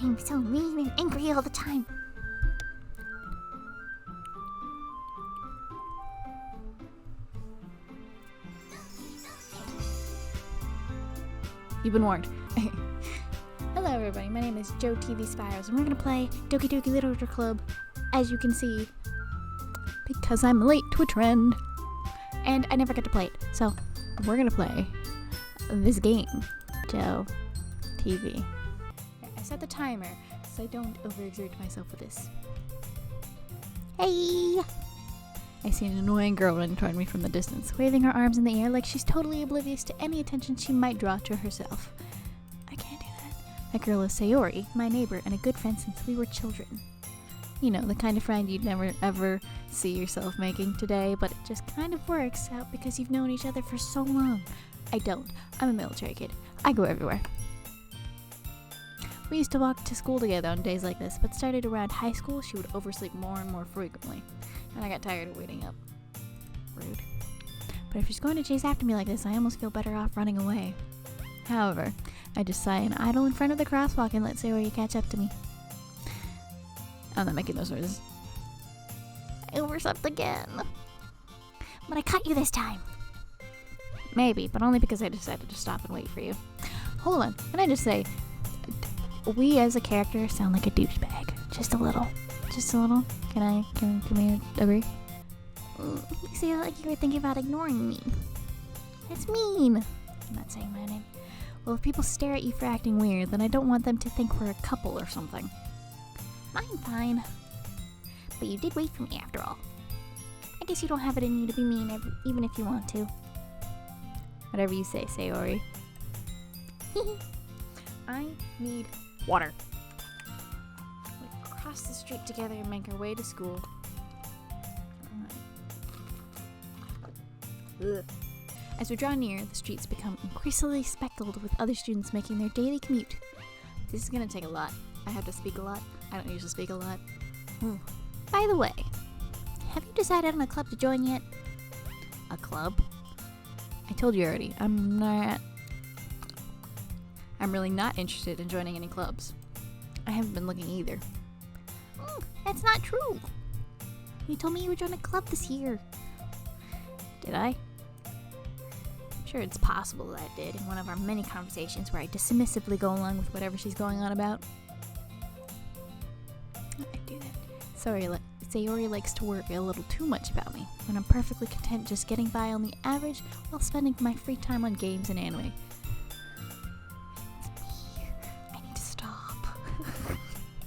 I'm so mean and angry all the time. You've been warned. Hello everybody, my name is Joe TV Spirals, and we're gonna play Doki Doki Literature Club, as you can see, because I'm late to a trend, and I never get to play it, so we're gonna play this game, Joe TV. I set the timer, so I don't overexert myself with this. Hey! I see an annoying girl running toward me from the distance, waving her arms in the air like she's totally oblivious to any attention she might draw to herself. I can't do that. That girl is Sayori, my neighbor and a good friend since we were children. You know, the kind of friend you'd never ever see yourself making today, but it just kind of works out because you've known each other for so long. I don't. I'm a military kid. I go everywhere. We used to walk to school together on days like this, but started around high school, she would oversleep more and more frequently. And I got tired of waiting up. Rude. But if she's going to chase after me like this, I almost feel better off running away. However, I just sigh and idle in front of the crosswalk and let Sayori catch up to me. I'm not making those noises. I overslept again. But I caught you this time. Maybe, but only because I decided to stop and wait for you. Hold on, can I just say, we as a character sound like a douchebag. Just a little. Just a little. Can we agree? You say that like you were thinking about ignoring me. That's mean. I'm not saying my name. Well, if people stare at you for acting weird, then I don't want them to think we're a couple or something. I'm fine. But you did wait for me after all. I guess you don't have it in you to be mean even if you want to. Whatever you say, Sayori. I need water. We cross the street together and make our way to school. Ugh. As we draw near, the streets become increasingly speckled with other students making their daily commute. This is gonna take a lot. I have to speak a lot. I don't usually speak a lot. By the way, have you decided on a club to join yet? A club? I told you already, I'm really not interested in joining any clubs. I haven't been looking either. That's not true. You told me you would join a club this year. Did I? I'm sure it's possible that I did in one of our many conversations where I dismissively go along with whatever she's going on about. I do that. Sayori likes to worry a little too much about me, when I'm perfectly content just getting by on the average while spending my free time on games and anime. I need to stop.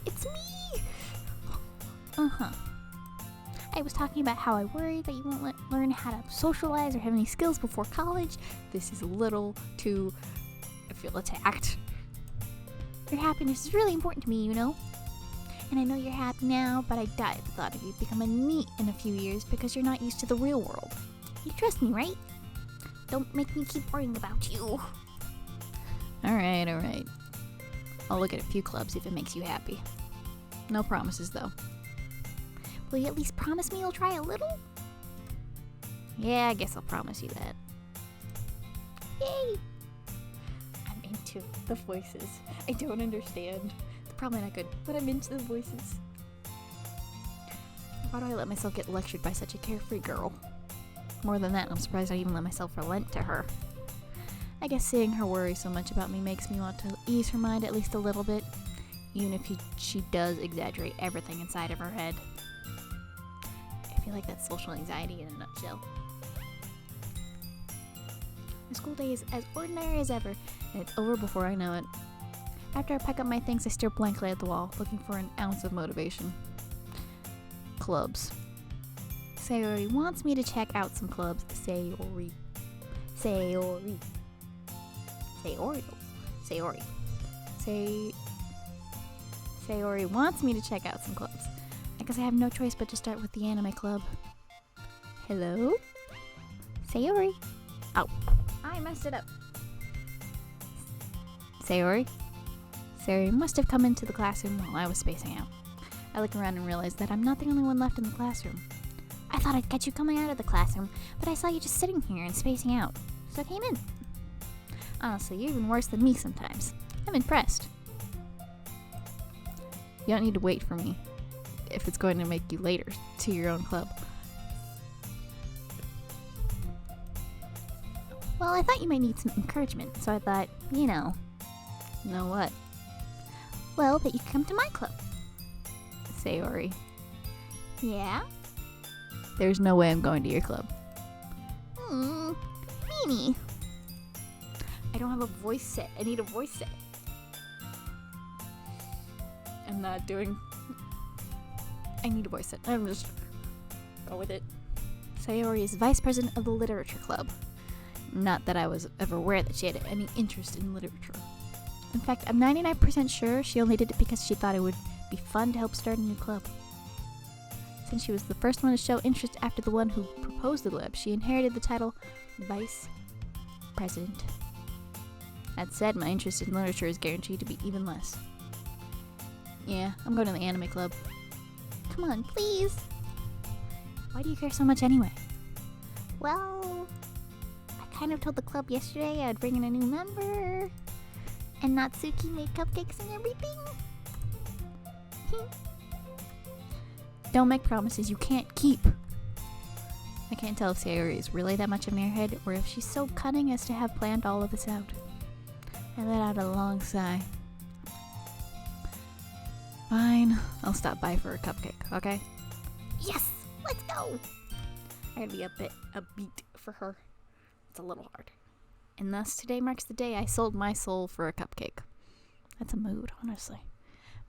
It's me! I was talking about how I worry that you won't learn how to socialize or have any skills before college. This is a little too... I feel attacked. Your happiness is really important to me, you know? And I know you're happy now, but I die at the thought of you becoming neat in a few years because you're not used to the real world. You trust me, right? Don't make me keep worrying about you. Alright. I'll look at a few clubs if it makes you happy. No promises, though. Will you at least promise me you'll try a little? Yeah, I guess I'll promise you that. Yay! I'm into the voices. I don't understand. They're probably not good, but I'm into the voices. Why do I let myself get lectured by such a carefree girl? More than that, I'm surprised I even let myself relent to her. I guess seeing her worry so much about me makes me want to ease her mind at least a little bit, even if she does exaggerate everything inside of her head. I feel like that's social anxiety in a nutshell. The school day is as ordinary as ever, and it's over before I know it. After I pack up my things, I stare blankly at the wall, looking for an ounce of motivation. Clubs. Sayori wants me to check out some clubs. Sayori wants me to check out some clubs. I guess I have no choice but to start with the anime club. Hello? Sayori. Ow. I messed it up. Sayori must have come into the classroom while I was spacing out. I look around and realize that I'm not the only one left in the classroom. I thought I'd catch you coming out of the classroom, but I saw you just sitting here and spacing out, so I came in. Honestly, you're even worse than me sometimes. I'm impressed. You don't need to wait for me if it's going to make you later to your own club. Well, I thought you might need some encouragement, so I thought, you know. You know what? Well, that you could come to my club. Sayori, Yeah? there's no way I'm going to your club. Mimi. I don't have a voice set. I need a voice set. I'm not doing... I need a voice set. I'm just... go with it. Sayori is vice president of the literature club. Not that I was ever aware that she had any interest in literature. In fact, I'm 99% sure she only did it because she thought it would be fun to help start a new club. Since she was the first one to show interest after the one who proposed the club, she inherited the title Vice President. That said, my interest in literature is guaranteed to be even less. Yeah, I'm going to the anime club. Come on, please. Why do you care so much anyway? Well, I kind of told the club yesterday I'd bring in a new member. And Natsuki made cupcakes and everything. Don't make promises you can't keep. I can't tell if Sayori is really that much of an airhead or if she's so cunning as to have planned all of this out. I let out a long sigh. Fine, I'll stop by for a cupcake, okay? Yes, let's go. I gotta be a bit upbeat for her. It's a little hard. And thus, today marks the day I sold my soul for a cupcake. That's a mood, honestly.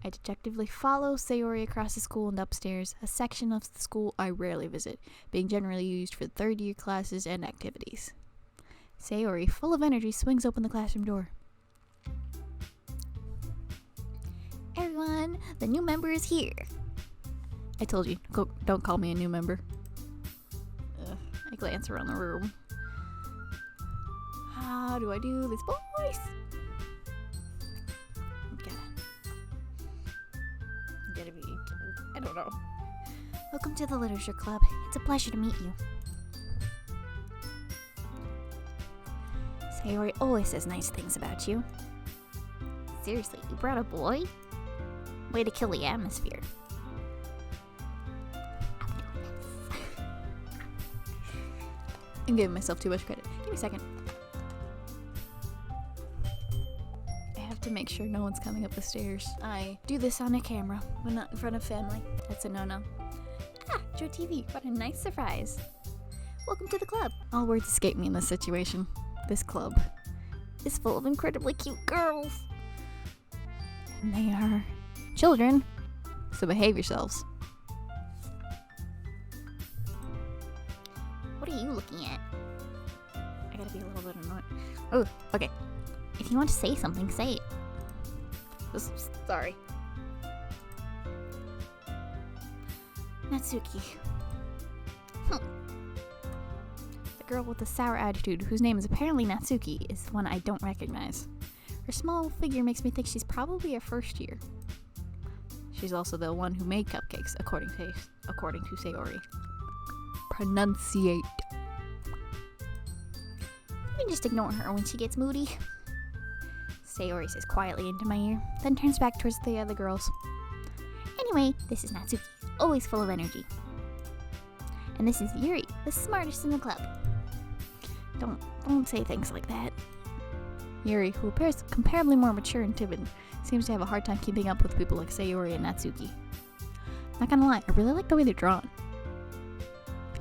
I dejectedly follow Sayori across the school and upstairs, a section of the school I rarely visit, being generally used for third-year classes and activities. Sayori, full of energy, swings open the classroom door. Everyone, the new member is here. I told you, don't call me a new member. I glance around the room. How do I do this voice? Gotta be, I don't know. Welcome to the literature club. It's a pleasure to meet you. Sayori always says nice things about you. Seriously, you brought a boy? Way to kill the atmosphere. I'm doing this. I'm giving myself too much credit. Give me a second. I have to make sure no one's coming up the stairs. I do this on a camera, but not in front of family. That's a no-no. Ah, Joe TV, what a nice surprise. Welcome to the club. All words escape me in this situation. This club is full of incredibly cute girls. And they are children, so behave yourselves. What are you looking at? I gotta be a little bit annoyed. Oh, okay. If you want to say something, say it. Sorry. Natsuki. The girl with the sour attitude, whose name is apparently Natsuki, is one I don't recognize. Her small figure makes me think she's probably a first year. She's also the one who made cupcakes, according to Sayori. Pronunciate. You can just ignore her when she gets moody. Sayori says quietly into my ear, then turns back towards the other girls. Anyway, this is Natsuki, always full of energy. And this is Yuri, the smartest in the club. Don't say things like that. Yuri, who appears comparably more mature and timid, seems to have a hard time keeping up with people like Sayori and Natsuki. Not gonna lie, I really like the way they're drawn.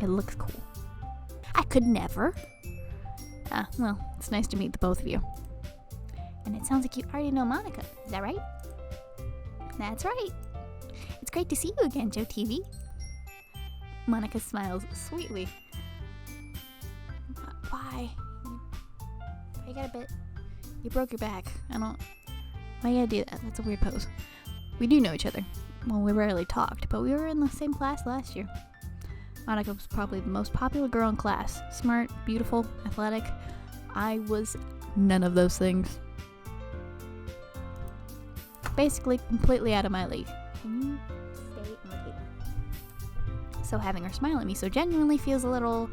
It looks cool. I could never. Ah, well, it's nice to meet the both of you. And it sounds like you already know Monica, is that right? That's right. It's great to see you again, Joe TV. Monica smiles sweetly. Why? You got a bit. You broke your back. Why you gotta do that? That's a weird pose. We do know each other. Well, we rarely talked, but we were in the same class last year. Monica was probably the most popular girl in class. Smart, beautiful, athletic. I was none of those things. Basically, completely out of my league. Can you stay on the table? So having her smile at me so genuinely feels a little...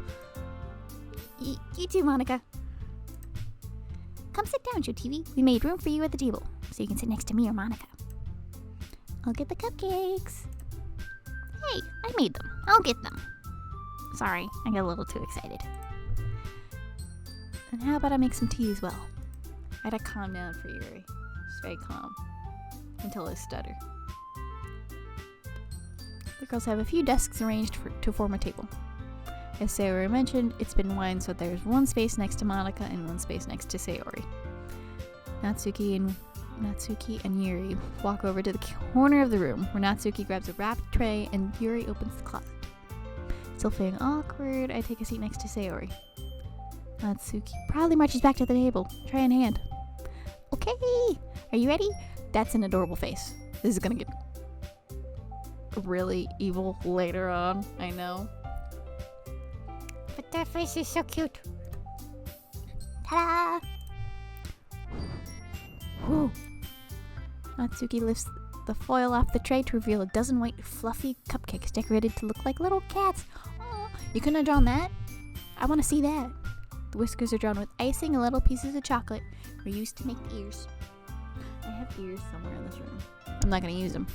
You too, Monica. Come sit down, Joe TV. We made room for you at the table, so you can sit next to me or Monica. I'll get the cupcakes. Hey, I made them. I'll get them. Sorry, I got a little too excited. And how about I make some tea as well? I gotta calm down for Yuri. Just very calm. Until I stutter. The girls have a few desks arranged to form a table. As Sayori mentioned, it's been wide, so there's one space next to Monica and one space next to Sayori. Natsuki and Yuri walk over to the corner of the room, where Natsuki grabs a wrapped tray and Yuri opens the closet. Still feeling awkward, I take a seat next to Sayori. Natsuki proudly marches back to the table, tray in hand. Okay, are you ready? That's an adorable face. This is gonna get really evil later on, I know. But that face is so cute. Ta-da! Whew. Natsuki lifts the foil off the tray to reveal a dozen white, fluffy cupcakes decorated to look like little cats. Aw, you couldn't have drawn that? I want to see that. The whiskers are drawn with icing and little pieces of chocolate were used to make the ears. I have ears somewhere in this room. I'm not going to use them.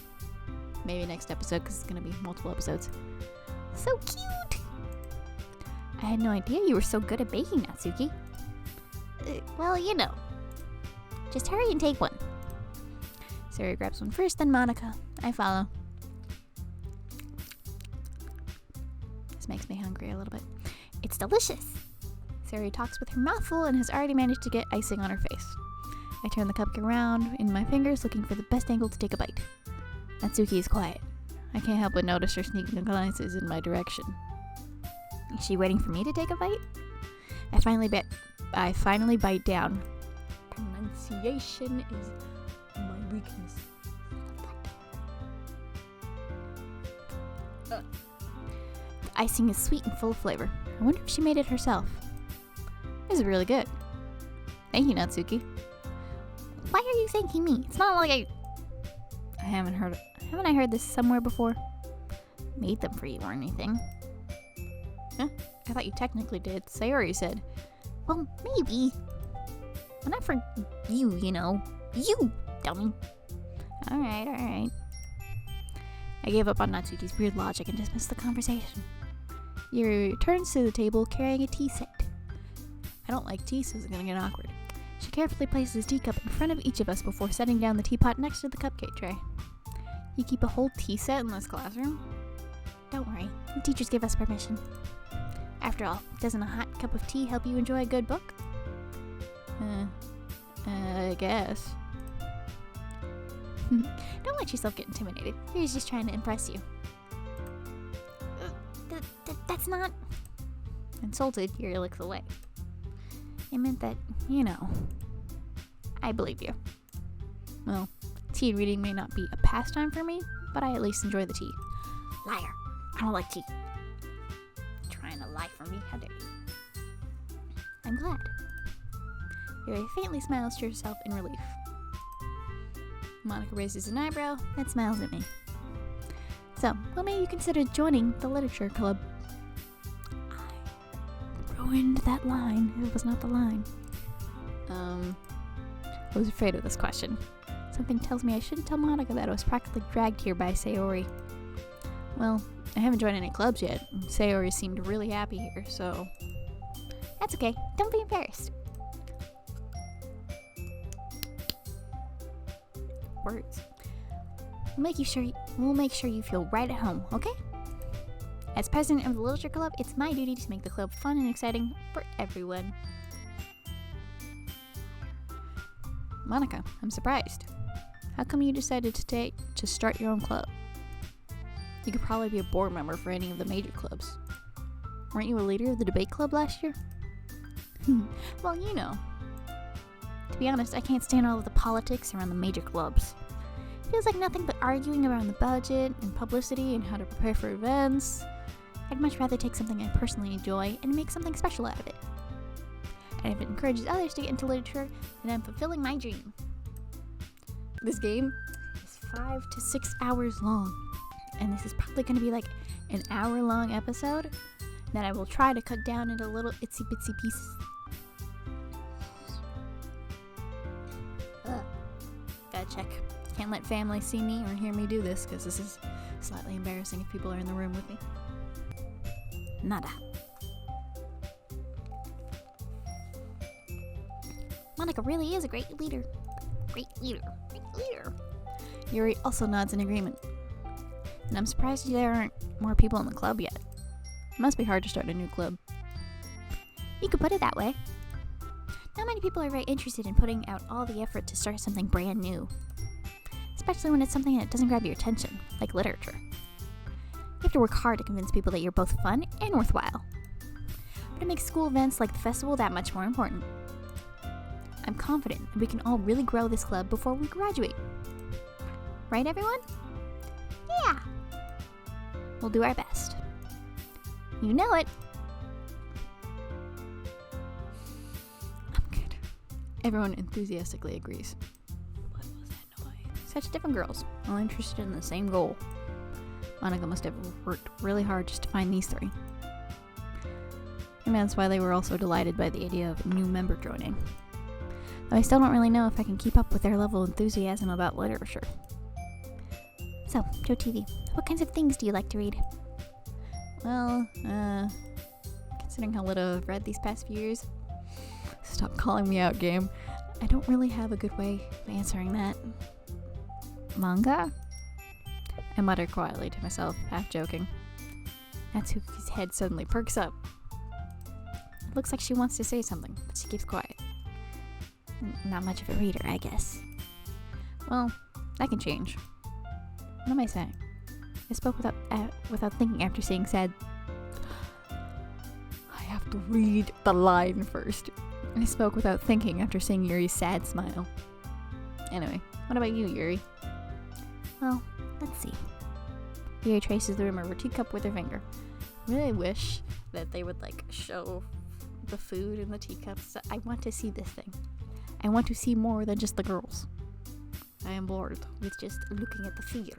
Maybe next episode, because it's going to be multiple episodes. So cute! I had no idea you were so good at baking, Natsuki. Well, you know. Just hurry and take one. Sayori grabs one first, then Monica. I follow. This makes me hungry a little bit. It's delicious. Sayori talks with her mouth full and has already managed to get icing on her face. I turn the cupcake around in my fingers, looking for the best angle to take a bite. Natsuki is quiet. I can't help but notice her sneaking glances in my direction. Is she waiting for me to take a bite? I finally bite down. Pronunciation is my weakness. The icing is sweet and full of flavor. I wonder if she made it herself. This is really good. Thank you, Natsuki. Why are you thanking me? It's not like Haven't I heard this somewhere before? made them for you or anything. Huh? I thought you technically did. Sayori said. Well, maybe. But not for you, you know. You, dummy. Alright. I gave up on Natsuki's weird logic and dismissed the conversation. Yuri returns to the table carrying a tea set. I don't like tea, so it's gonna get awkward. She carefully places a teacup in front of each of us before setting down the teapot next to the cupcake tray. You keep a whole tea set in this classroom? Don't worry, the teachers give us permission. After all, doesn't a hot cup of tea help you enjoy a good book? I guess. Don't let yourself get intimidated. Yuri's just trying to impress you. That's not... Insulted, Yuri looks away. I meant that, I believe you. Well, tea reading may not be a pastime for me, but I at least enjoy the tea. Liar. I don't like tea. Trying to lie for me, how dare you? I'm glad. Yuri faintly smiles to herself in relief. Monica raises an eyebrow, then smiles at me. So, what made you consider joining the literature club? I ruined that line. It was not the line. I was afraid of this question. Something tells me I shouldn't tell Monica that I was practically dragged here by Sayori. Well, I haven't joined any clubs yet. Sayori seemed really happy here, so... That's okay. Don't be embarrassed. Words. We'll make sure you feel right at home, okay? As president of the literature club, it's my duty to make the club fun and exciting for everyone. Monica, I'm surprised. How come you decided to start your own club? You could probably be a board member for any of the major clubs. Weren't you a leader of the debate club last year? Well, To be honest, I can't stand all of the politics around the major clubs. It feels like nothing but arguing around the budget and publicity and how to prepare for events. I'd much rather take something I personally enjoy and make something special out of it. And if it encourages others to get into literature, then I'm fulfilling my dream. This game is 5 to 6 hours long, and this is probably going to be like an hour-long episode that I will try to cut down into little itsy-bitsy pieces. Gotta check. Can't let family see me or hear me do this, because this is slightly embarrassing if people are in the room with me. Nada. Monica really is a great leader. Great leader. Great leader. Yuri also nods in agreement. And I'm surprised there aren't more people in the club yet. It must be hard to start a new club. You could put it that way. Not many people are very interested in putting out all the effort to start something brand new. Especially when it's something that doesn't grab your attention, like literature. You have to work hard to convince people that you're both fun and worthwhile. But it makes school events like the festival that much more important. I'm confident that we can all really grow this club before we graduate. Right, everyone? Yeah. We'll do our best. You know it. I'm good. Everyone enthusiastically agrees. What was that noise? Such different girls, all interested in the same goal. Monica must have worked really hard just to find these three. And that's why they were also delighted by the idea of a new member joining. Though I still don't really know if I can keep up with their level of enthusiasm about literature. So, Joe TV, what kinds of things do you like to read? Well, considering how little I've read these past few years, stop calling me out, game. I don't really have a good way of answering that. Manga? I mutter quietly to myself, half joking. Natsuki's head suddenly perks up. It looks like she wants to say something, but she keeps quiet. Not much of a reader, I guess. Well, that can change. What am I saying? I spoke without thinking after seeing sad. I have to read the line first. I spoke without thinking after seeing Yuri's sad smile. Anyway, what about you, Yuri? Well, let's see. Yuri traces the rim of her teacup with her finger. I really wish that they would show the food in the teacups. I want to see this thing. I want to see more than just the girls. I am bored with just looking at the figure.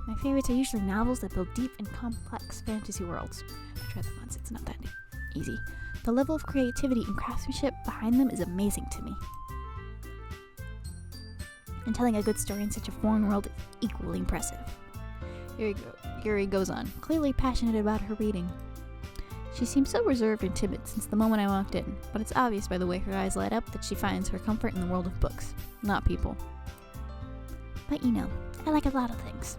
My favorites are usually novels that build deep and complex fantasy worlds. I tried them once, it's not that easy. The level of creativity and craftsmanship behind them is amazing to me. And telling a good story in such a foreign world is equally impressive. Yuri goes on, clearly passionate about her reading. She seems so reserved and timid since the moment I walked in, but it's obvious by the way her eyes light up that she finds her comfort in the world of books, not people. But you know, I like a lot of things.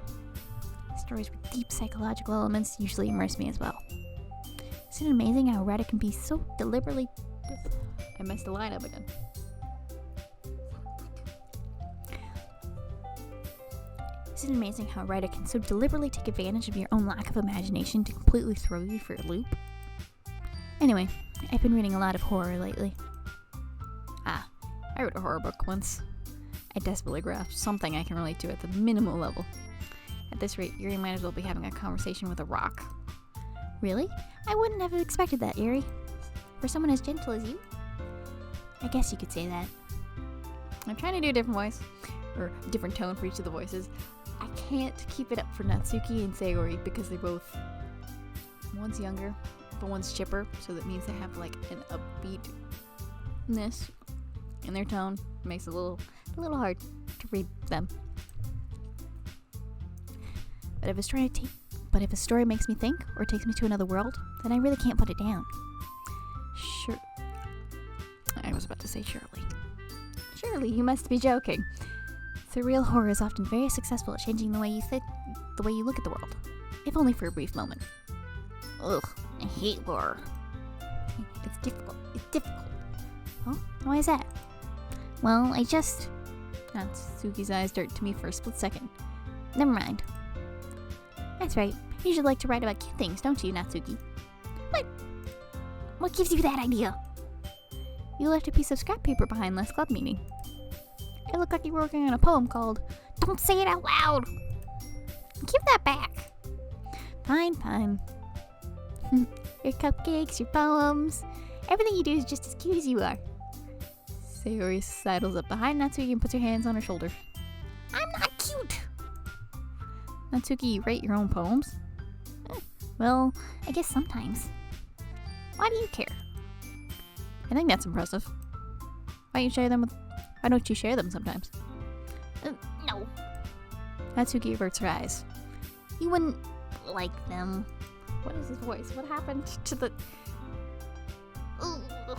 Stories with deep psychological elements usually immerse me as well. Isn't it amazing how writer can be so deliberately... I messed the line up again. Isn't it amazing how a writer can so deliberately take advantage of your own lack of imagination to completely throw you for a loop? Anyway, I've been reading a lot of horror lately. I read a horror book once. I desperately grasped something I can relate to at the minimal level. At this rate, Yuri might as well be having a conversation with a rock. Really? I wouldn't have expected that, Yuri. For someone as gentle as you? I guess you could say that. I'm trying to do a different voice, or a different tone for each of the voices. I can't keep it up for Natsuki and Sayori because they both... One's younger, but one's chipper, so that means they have an upbeatness in their tone. It makes it a little hard to read them. But if a story makes me think or takes me to another world, then I really can't put it down. Sure. I was about to say surely. Surely, you must be joking. Surreal horror is often very successful at changing the way you think, the way you look at the world, if only for a brief moment. Ugh, I hate horror. It's difficult. Huh? Why is that? Well, Natsuki's eyes dart to me for a split second. Never mind. That's right. You should like to write about cute things, don't you, Natsuki? What gives you that idea? You left a piece of scrap paper behind last club meeting. It looked like you were working on a poem called Don't Say It Out Loud! Give that back! Fine. Your cupcakes, your poems, everything you do is just as cute as you are. Sayori sidles up behind Natsuki and puts her hands on her shoulder. I'm not cute! Natsuki, you write your own poems? Well, I guess sometimes. Why do you care? I think that's impressive. Why don't you share them with Why don't you share them sometimes? No, Natsuki averts her eyes. you wouldn't like them. What is his voice? What happened to the... Ugh,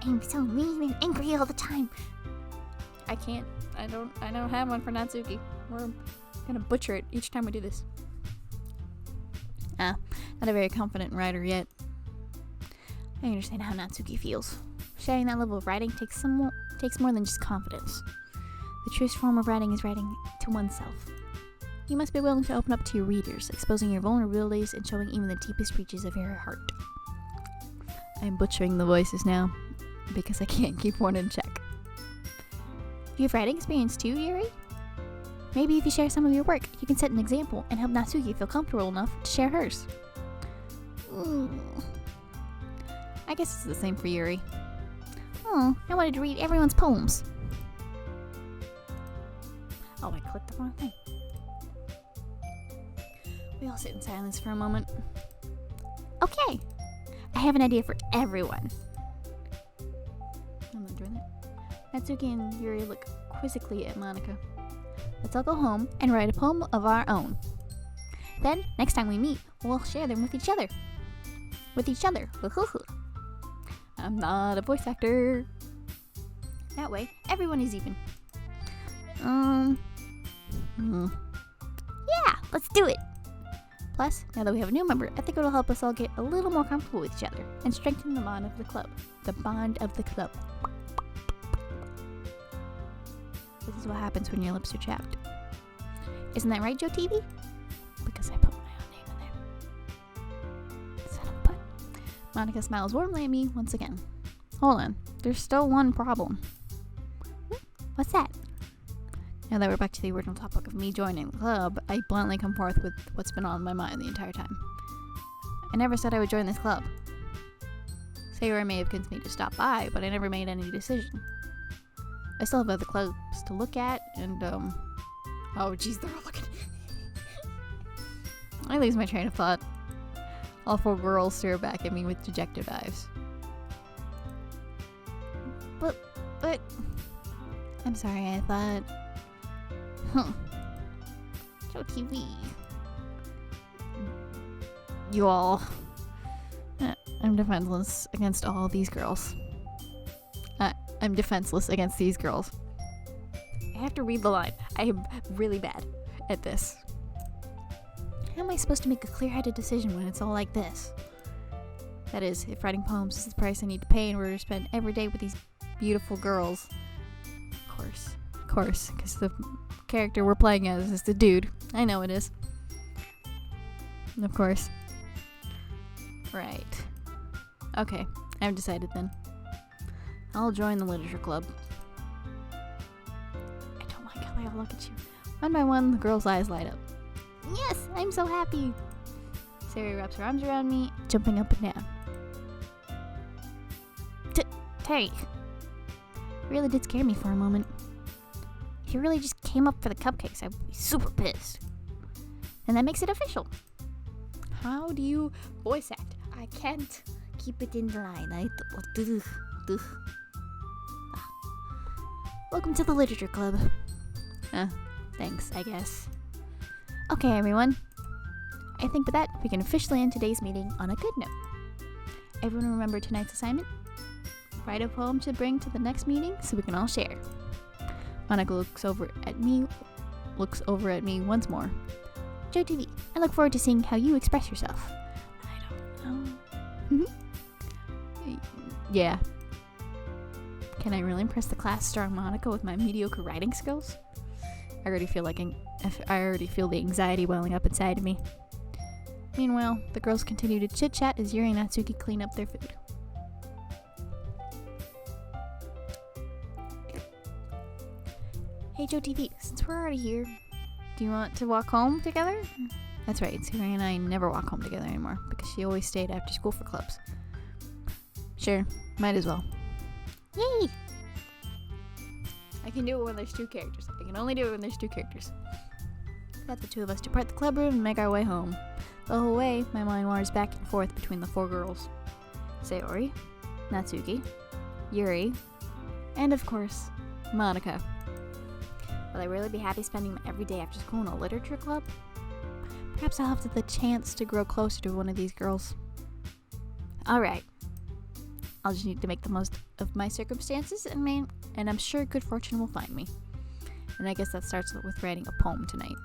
I'm so mean and angry all the time. I can't. I don't have one for Natsuki. We're gonna butcher it each time we do this. Not a very confident writer yet. I understand how Natsuki feels. Sharing that level of writing takes more than just confidence. The truest form of writing is writing to oneself. You must be willing to open up to your readers, exposing your vulnerabilities and showing even the deepest reaches of your heart. I'm butchering the voices now, because I can't keep one in check. You have writing experience too, Yuri? Maybe if you share some of your work, you can set an example and help Natsuki feel comfortable enough to share hers. I guess it's the same for Yuri. Oh, I wanted to read everyone's poems. Oh, I clicked the wrong thing. We all sit in silence for a moment. Okay, I have an idea for everyone. I'm not doing that. Natsuki and Yuri look quizzically at Monika. Let's all go home and write a poem of our own. Then, next time we meet, we'll share them with each other. I'm not a voice actor. That way, everyone is even. Yeah, let's do it. Plus, now that we have a new member, I think it'll help us all get a little more comfortable with each other and strengthen the bond of the club. The bond of the club. This is what happens when your lips are chapped. Isn't that right, Joe TV? Because I put my own name in there. Son of a butt. Monika smiles warmly at me once again. Hold on, there's still one problem. What's that? Now that we're back to the original topic of me joining the club, I bluntly come forth with what's been on my mind the entire time. I never said I would join this club. Sayori may have convinced me to stop by, but I never made any decision. I still have other clubs to look at, and, oh jeez, they're all looking. I lose my train of thought. All four girls stare back at me with dejected eyes. But, I'm sorry, I thought... Joe TV. You all... I'm defenseless against all these girls. I'm defenseless against these girls. I have to read the line. I am really bad at this. How am I supposed to make a clear-headed decision when it's all like this? That is, if writing poems is the price I need to pay in order to spend every day with these beautiful girls. Of course, because the character we're playing as is the dude. I know it is. Of course. Right. Okay, I've decided then. I'll join the literature club. I don't like how they all look at you. One by one, the girls' eyes light up. Yes, I'm so happy. Sayori wraps her arms around me, jumping up and down. Terry, you really did scare me for a moment. If you really just came up for the cupcakes, I would be super pissed. And that makes it official. How do you voice act? I can't keep it in the line. Welcome to the literature club. Thanks, I guess. Okay, everyone. I think with that, we can officially end today's meeting on a good note. Everyone remember tonight's assignment? Write a poem to bring to the next meeting so we can all share. Monika looks over at me once more. Joe TV, I look forward to seeing how you express yourself. I don't know. Yeah. Can I really impress the class star Monika with my mediocre writing skills? I already feel the anxiety welling up inside of me. Meanwhile, the girls continue to chit-chat as Yuri and Natsuki clean up their food. Hey Joe TV, since we're already here, Do you want to walk home together? That's right, Sayori and I never walk home together anymore because she always stayed after school for clubs. Sure, might as well. Yay! I can do it when there's two characters. I can only do it when there's two characters. Let the two of us depart the club room and make our way home. The whole way, my mind wanders back and forth between the four girls. Sayori, Natsuki, Yuri, and of course, Monica. Will I really be happy spending every day after school in a literature club? Perhaps I'll have the chance to grow closer to one of these girls. Alright. I'll just need to make the most of my circumstances, and I'm sure good fortune will find me. And I guess that starts with writing a poem tonight.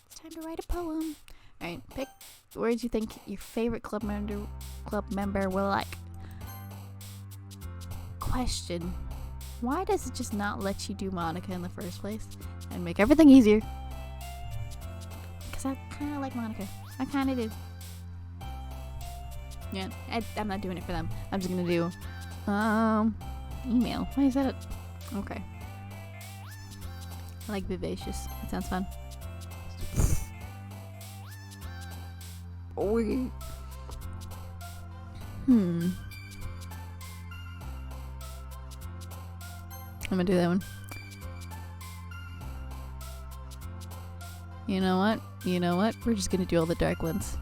It's time to write a poem. Alright, pick words you think your favorite club member will like. Question: why does it just not let you do Monica in the first place and make everything easier? Because I kind of like Monica. I kind of do. Yeah, I'm not doing it for them. I'm just gonna do email. Why is that? Okay. I like vivacious. That sounds fun. I'm gonna do that one. You know what? We're just gonna do all the dark ones.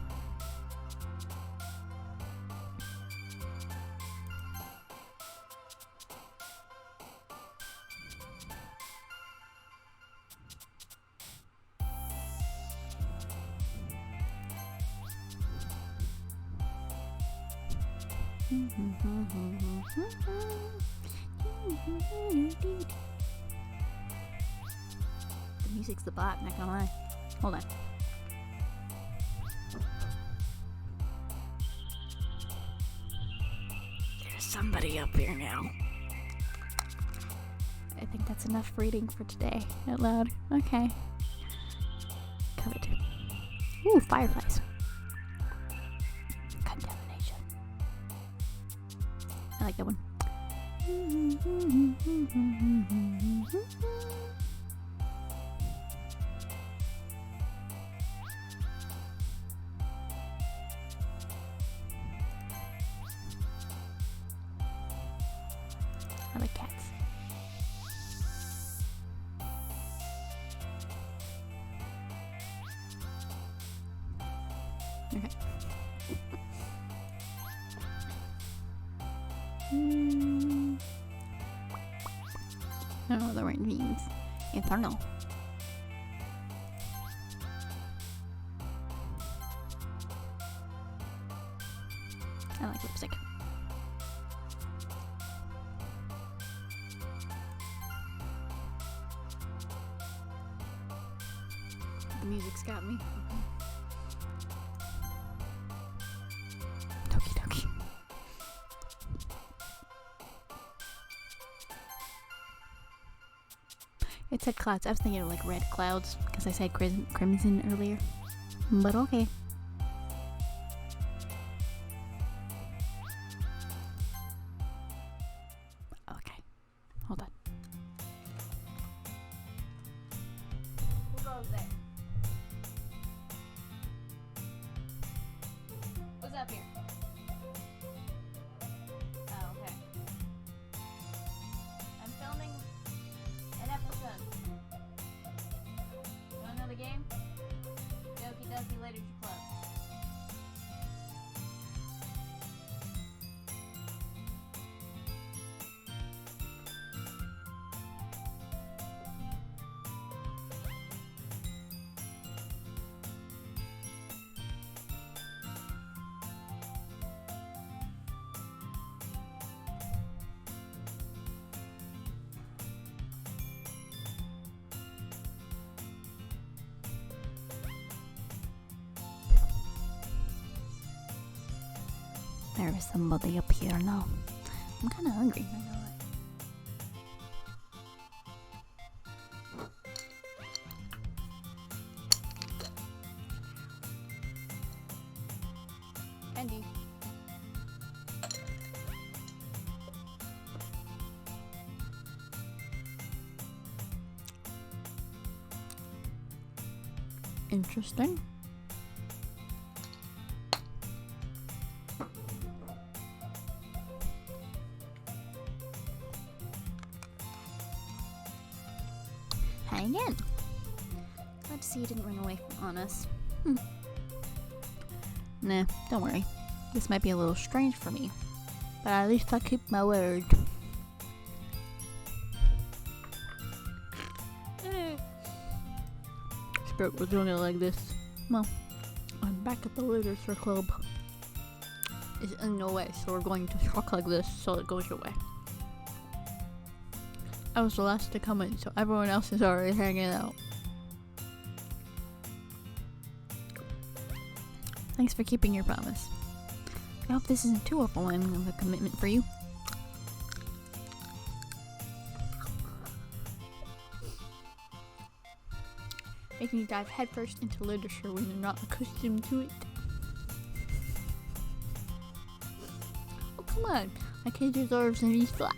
The music's the bot, not gonna lie. Hold on. There's somebody up here now. I think that's enough reading for today. Out loud. Okay. Covered. Ooh, fireflies. Contamination. I like that one. I like cats. Okay. I don't know what the word means. Infernal. I like lipstick. The music's got me. Doki Doki. It said clouds. I was thinking of like red clouds because I said crimson earlier. But okay. Okay. Hold on. Who goes there? What's up here? Oh, okay. I'm filming an episode. You wanna know the game? Doki Doki Literature Club. There is somebody up here now. I'm kind of hungry. I know that. Candy. Interesting. Hi again. Glad to see you didn't run away on us. Nah, don't worry. This might be a little strange for me. But at least I keep my word. Spirit, we're doing it like this. Well, I'm back at the literature club. It's in no way, so we're going to talk like this so it goes your way. I was the last to come in, so everyone else is already hanging out. Thanks for keeping your promise. I hope this isn't too overwhelming of a commitment for you. Making you dive headfirst into literature when you're not accustomed to it. Oh, come on. My kid deserves any slack.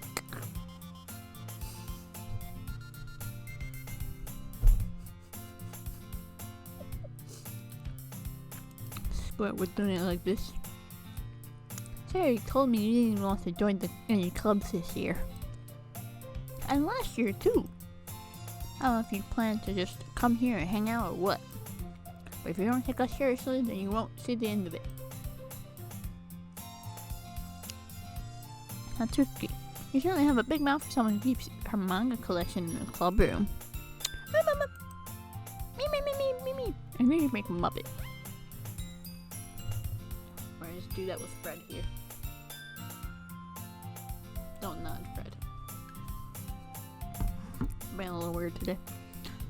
But we're doing it like this. Sarah told me you didn't want to join any clubs this year. And last year too. I don't know if you plan to just come here and hang out or what. But if you don't take us seriously, then you won't see the end of it. Natsuki, you certainly have a big mouth for someone who keeps her manga collection in a club room. Me. I need to make a Muppet. Or just do that with Fred here. Don't nod, Fred. Being a little weird today.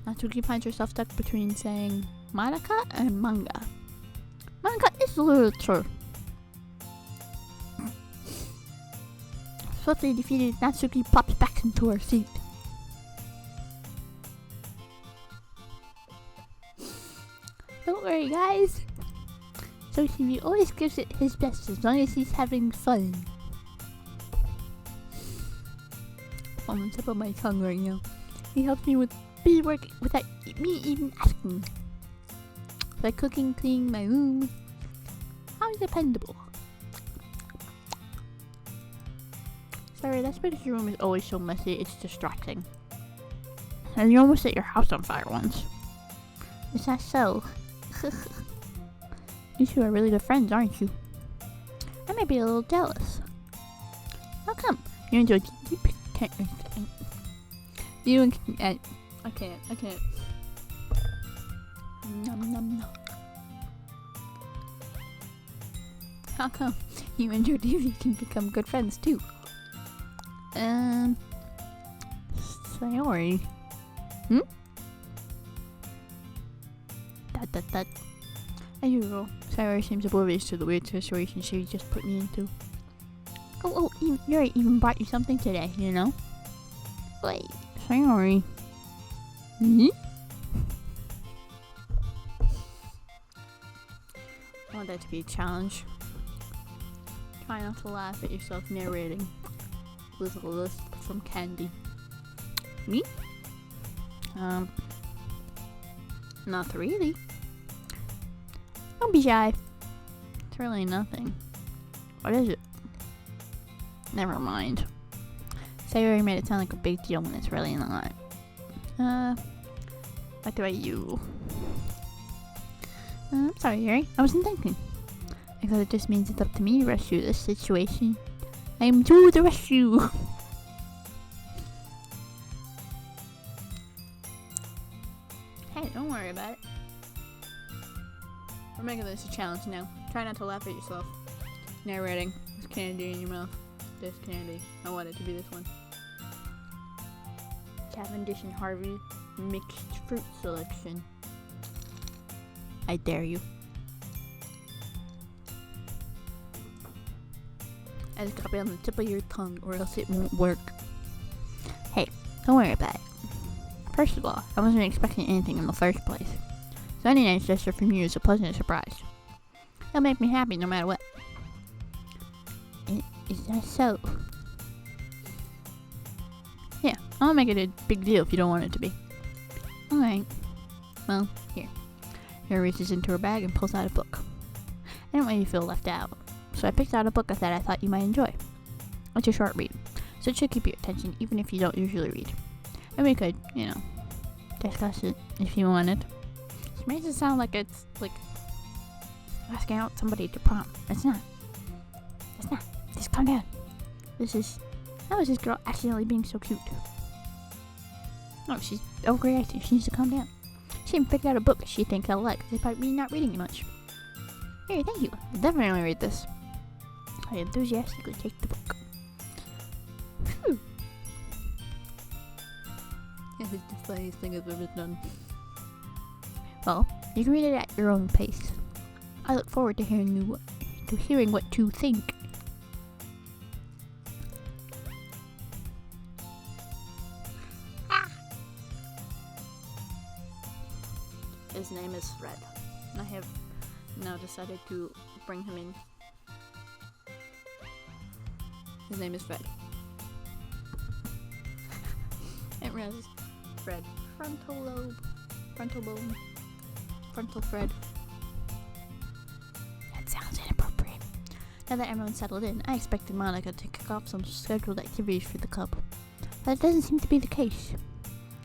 Natsuki finds herself stuck between saying manga and manga. Manga is literature. Swiftly defeated, Natsuki pops back into her seat. Don't worry, guys. Soshi always gives it his best as long as he's having fun. I'm on top of my tongue right now. He helps me with busy work without me even asking. Like cooking, cleaning my room. How dependable. Sorry, that's because your room is always so messy, it's distracting. And you almost set your house on fire once. Is that so? You two are really good friends, aren't you? I might be a little jealous. How come? You enjoy you and I can't. Nom. How come you and your TV can become good friends too? Sayori. That. As usual, Sayori seems oblivious to the weird situation she just put me into. Yuri even brought you something today, you know? Wait, Sayori. I want that to be a challenge. Try not to laugh at yourself narrating with a list from Candy. Me? Not really. Don't be shy. It's really nothing. What is it? Never mind. Sayori made it sound like a big deal when it's really not. What about you? I'm sorry, Yuri. I wasn't thinking. I thought it just means it's up to me to rescue this situation. I am to the rescue! Hey, don't worry about it. We're making this a challenge now. Try not to laugh at yourself. Narrating with candy in your mouth. This candy. I want it to be this one. Cavendish and Harvey mixed fruit selection. I dare you. I just gotta be on the tip of your tongue or else it won't work. Hey, don't worry about it. First of all, I wasn't expecting anything in the first place. So any nice gesture from you is a pleasant surprise. It'll make me happy no matter what. Is that so? Yeah, I'll make it a big deal if you don't want it to be. Alright. Well, here. Yuri reaches into her bag and pulls out a book. I didn't want you to feel left out, so I picked out a book that I thought you might enjoy. It's a short read, so it should keep your attention even if you don't usually read. And we could, discuss it if you wanted. It makes it sound like it's, asking out somebody to prom. It's not. Just calm down. How is this girl accidentally being so cute? Oh, she's overreacting. She needs to calm down. She even picked out a book she thinks I'll like, despite me not reading it much. Here, thank you. I'll definitely read this. I enthusiastically take the book. Phew. Yeah, it's the funniest thing I've ever done. Well, you can read it at your own pace. I look forward to hearing what you think. His name is Fred. I have now decided to bring him in. His name is Fred. It was Fred. Frontal lobe. Frontal bone. Frontal Fred. That sounds inappropriate. Now that everyone's settled in, I expected Monica to kick off some scheduled activities for the club. But it doesn't seem to be the case.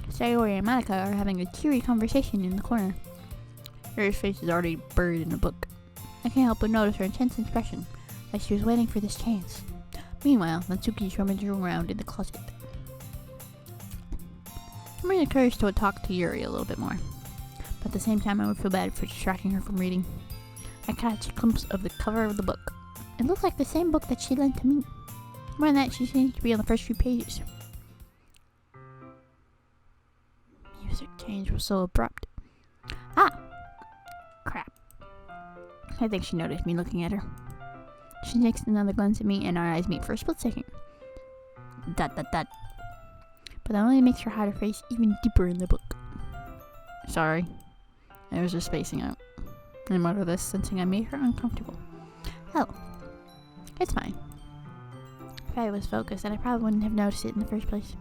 Sayori and Monica are having a cheery conversation in the corner. Yuri's face is already buried in a book. I can't help but notice her intense expression, like she was waiting for this chance. Meanwhile, Natsuki's rummaging around in the closet. I'm really encouraged to talk to Yuri a little bit more, but at the same time I would feel bad for distracting her from reading. I catch a glimpse of the cover of the book. It looks like the same book that she lent to me. More than that, she seems to be on the first few pages. Music change was so abrupt. Ah! Crap. I think she noticed me looking at her. She takes another glance at me and our eyes meet for a split second. Dot dot dot. But that only makes her hide her face even deeper in the book. Sorry. I was just spacing out. I mutter this, sensing I made her uncomfortable. Oh. It's fine. If I was focused, then I probably wouldn't have noticed it in the first place.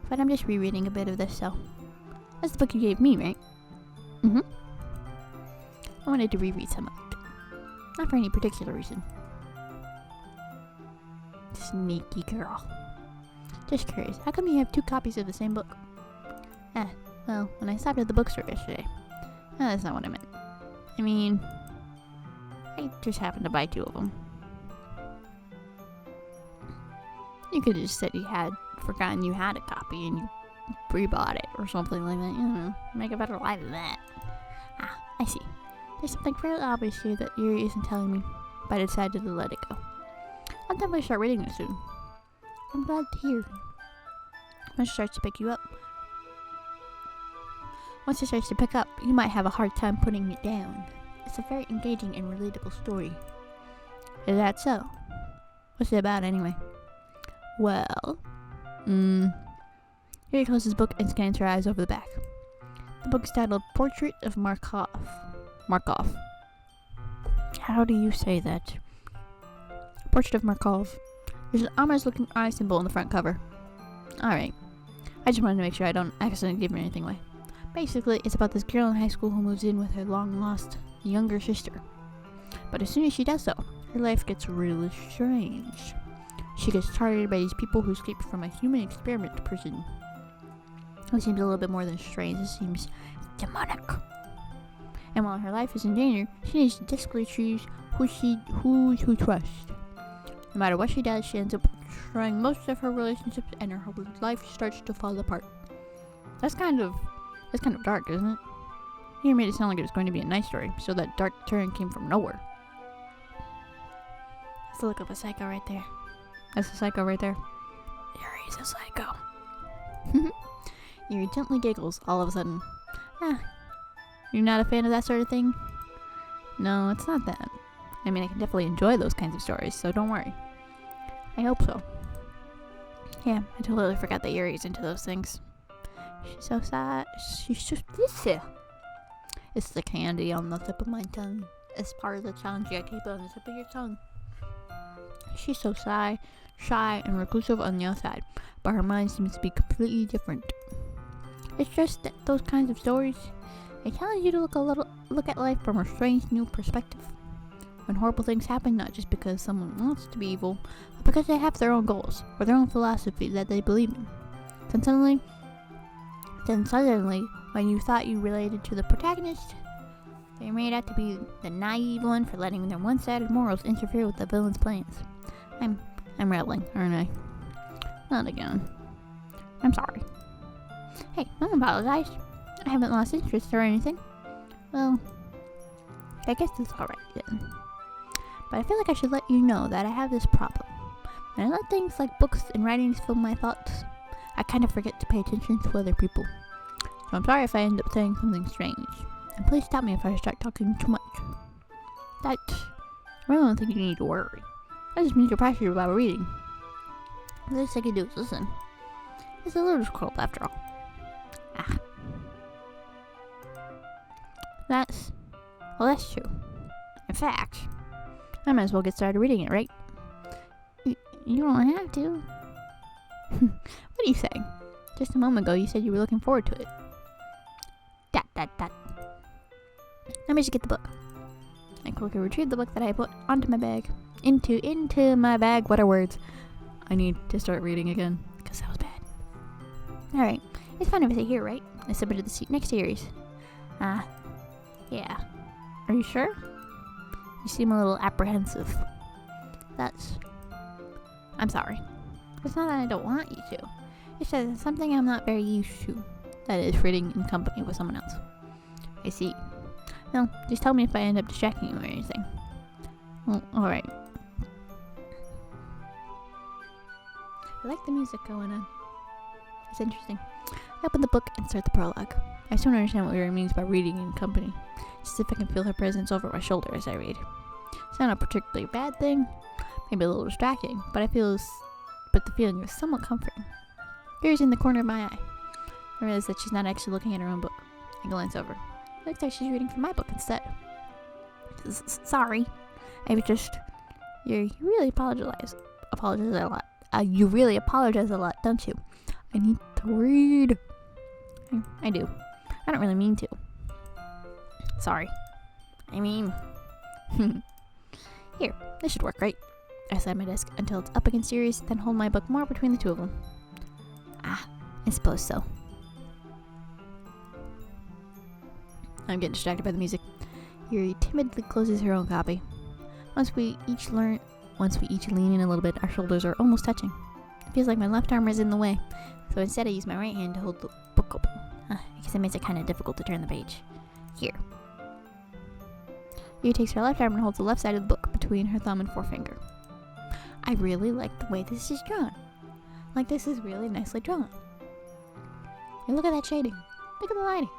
But I'm just rereading a bit of this, so... That's the book you gave me, right? Mm-hmm. I wanted to reread some of it. Not for any particular reason. Sneaky girl. Just curious, how come you have 2 copies of the same book? Well, when I stopped at the bookstore yesterday. That's not what I meant. I mean, I just happened to buy 2 of them. You could have just said you had forgotten you had a copy and you rebought it or something like that. You know, make a better life of that. Ah, I see. There's something fairly obvious here that Yuri isn't telling me, but I decided to let it go. I'll definitely start reading it soon. I'm glad to hear. Once it starts to pick up, you might have a hard time putting it down. It's a very engaging and relatable story. Is that so? What's it about anyway? Well, Yuri closes his book and scans her eyes over the back. The book is titled Portrait of Markov. How do you say that? Portrait of Markov. There's an ominous looking eye symbol on the front cover. Alright. I just wanted to make sure I don't accidentally give anything away. Basically, it's about this girl in high school who moves in with her long lost younger sister. But as soon as she does so, her life gets really strange. She gets targeted by these people who escaped from a human experiment prison. It seems a little bit more than strange, it seems demonic. And while her life is in danger, she needs to desperately choose who to trust. No matter what she does, she ends up destroying most of her relationships and her life starts to fall apart. That's kind of dark, isn't it? You made it sound like it was going to be a nice story, so that dark turn came from nowhere. That's the look of a psycho right there. That's a psycho right there. Yuri's a psycho. Yuri gently giggles all of a sudden. You're not a fan of that sort of thing? No, it's not that. I mean, I can definitely enjoy those kinds of stories, so don't worry. I hope so. Yeah, I totally forgot that Yuri's into those things. She's so sad. She's just this. It's the candy on the tip of my tongue. It's part of the challenge you keep on the tip of your tongue. She's so shy and reclusive on the outside, but her mind seems to be completely different. It's just that those kinds of stories, they challenge you to look at life from a strange new perspective. When horrible things happen, not just because someone wants to be evil, but because they have their own goals or their own philosophy that they believe in. Then suddenly, when you thought you related to the protagonist, they made out to be the naive one for letting their one-sided morals interfere with the villain's plans. I'm I'm rambling, aren't I? Not again. I'm sorry. Hey, don't apologize. I haven't lost interest or anything. Well, I guess it's alright then. But I feel like I should let you know that I have this problem. When I let things like books and writings fill my thoughts, I kind of forget to pay attention to other people. So I'm sorry if I end up saying something strange. And please stop me if I start talking too much. I really don't think you need to worry. That just means you're passionate about reading. The least I can do is listen. It's a little scroll after all. That's true. In fact, I might as well get started reading it, right? You don't have to. What are you saying? Just a moment ago you said you were looking forward to it. That. Let me just get the book. I quickly retrieved the book that I put onto my bag. Into my bag. What are words? I need to start reading again, because that was bad. Alright. It's fine if I sit here, right? I submitted the seat next to yours. Yeah. Are you sure? You seem a little apprehensive. I'm sorry. It's not that I don't want you to. It's that it's something I'm not very used to. That is, reading in company with someone else. I see. No, just tell me if I end up distracting you or anything. Well, alright. I like the music going on. It's interesting. I open the book and start the prologue. I still don't understand what Yuri means by reading in company. Just if I can feel her presence over my shoulder as I read. It's not a particularly bad thing. Maybe a little distracting, but the feeling is somewhat comforting. Yuri's in the corner of my eye. I realize that she's not actually looking at her own book. I glance over. It looks like she's reading from my book instead. Sorry. I was just... You really apologize a lot. You really apologize a lot, don't you? I need to read. I do. I don't really mean to. Sorry. I mean... Here, this should work, right? I slide my desk until it's up against Yuri's, then hold my book more between the two of them. I suppose so. I'm getting distracted by the music. Yuri timidly closes her own copy. Once we each lean in a little bit, our shoulders are almost touching. It feels like my left arm is in the way, so instead I use my right hand to hold the book open. I guess it makes it kind of difficult to turn the page. Here. Yuri takes her left arm and holds the left side of the book between her thumb and forefinger. I really like the way this is drawn. Like, this is really nicely drawn. Hey, look at that shading. Look at the lighting.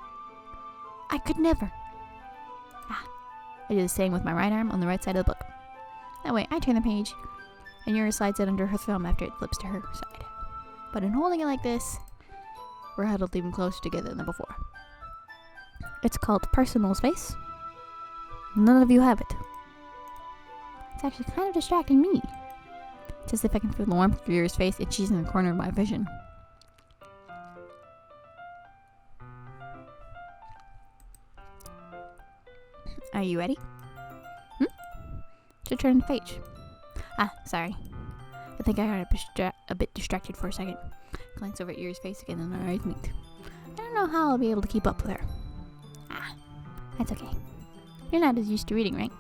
I could never. I do the same with my right arm on the right side of the book. That way, I turn the page, and Yuri slides it under her thumb after it flips to her side. But in holding it like this, we're huddled even closer together than before. It's called personal space. None of you have it. It's actually kind of distracting me. It's as if I can feel the warmth of Yuri's face and she's in the corner of my vision. Are you ready? To turn the page. Sorry. I think I got a bit distracted for a second. Glance over at Yuri's face again and our eyes meet. I don't know how I'll be able to keep up with her. That's okay. You're not as used to reading, right?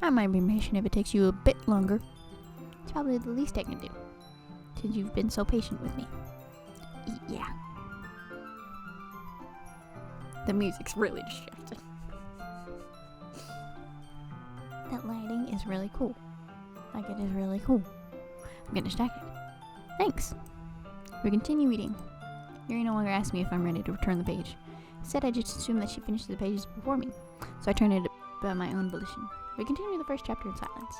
I might be patient if it takes you a bit longer. It's probably the least I can do, since you've been so patient with me. Yeah. The music's really distracting. That lighting is really cool. Like, it is really cool. I'm getting distracted. Thanks. We continue reading. Yuri no longer asks me if I'm ready to return the page. Instead, I just assume that she finished the pages before me, so I turn it by my own volition. We continue the first chapter in silence.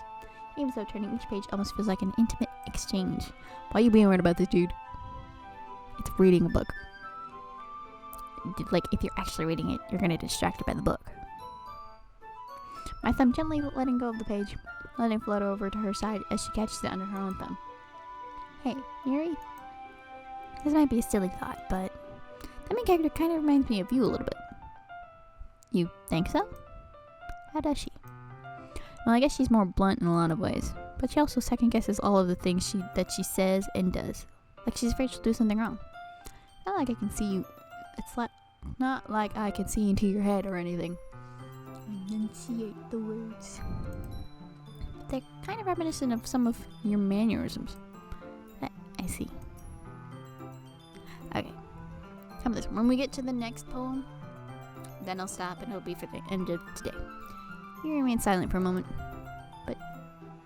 Even so, turning each page almost feels like an intimate exchange. Why are you being weird about this, dude? It's reading a book. Like, if you're actually reading it, you're gonna get distracted by the book. My thumb gently letting go of the page, letting it float over to her side as she catches it under her own thumb. Hey, Yuri? This might be a silly thought, but that main character kind of reminds me of you a little bit. You think so? How does she? Well, I guess she's more blunt in a lot of ways, but she also second guesses all of the things that she says and does. Like she's afraid she'll do something wrong. Not like I can see you. It's not like I can see into your head or anything. Enunciate the words. they're kind of reminiscent of some of your mannerisms. I see. Okay. How about this? When we get to the next poem, then I'll stop and it'll be for the end of today. You remain silent for a moment. But,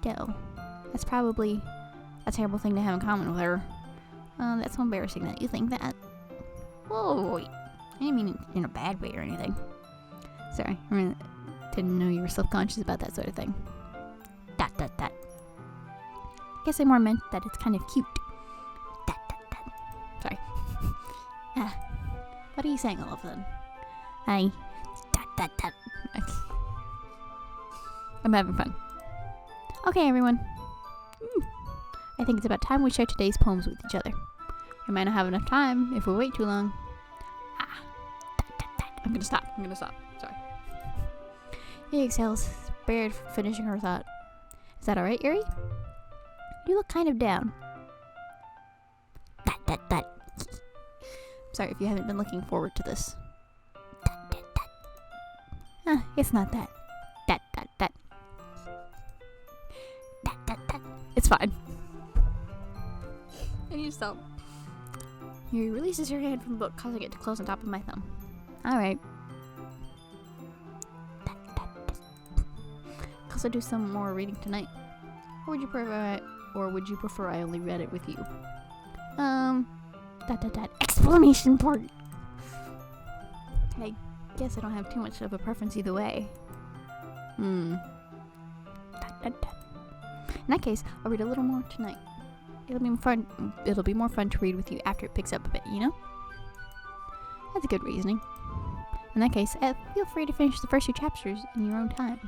Del, that's probably a terrible thing to have in common with her. That's so embarrassing that you think that. Whoa, wait. I didn't mean it in a bad way or anything. Sorry, I didn't know you were self-conscious about that sort of thing. Dot. Guess I more meant that it's kind of cute. Dot. Sorry. What are you saying all of a sudden? Dot. I'm having fun. Okay, everyone. I think it's about time we share today's poems with each other. We might not have enough time if we wait too long. I'm gonna stop. Sorry. He exhales, spared finishing her thought. Is that alright, Yuri? You look kind of down. Dot. Sorry if you haven't been looking forward to this. Dot. It's not that. Dot. It's fine. I need to stop. Yuri releases her hand from the book, causing it to close on top of my thumb. Alright. Also do some more reading tonight. Or would you prefer I only read it with you? Exclamation point. I guess I don't have too much of a preference either way. In that case, I'll read a little more tonight. It'll be more fun to read with you after it picks up a bit, you know? That's a good reasoning. In that case, feel free to finish the first 2 chapters in your own time.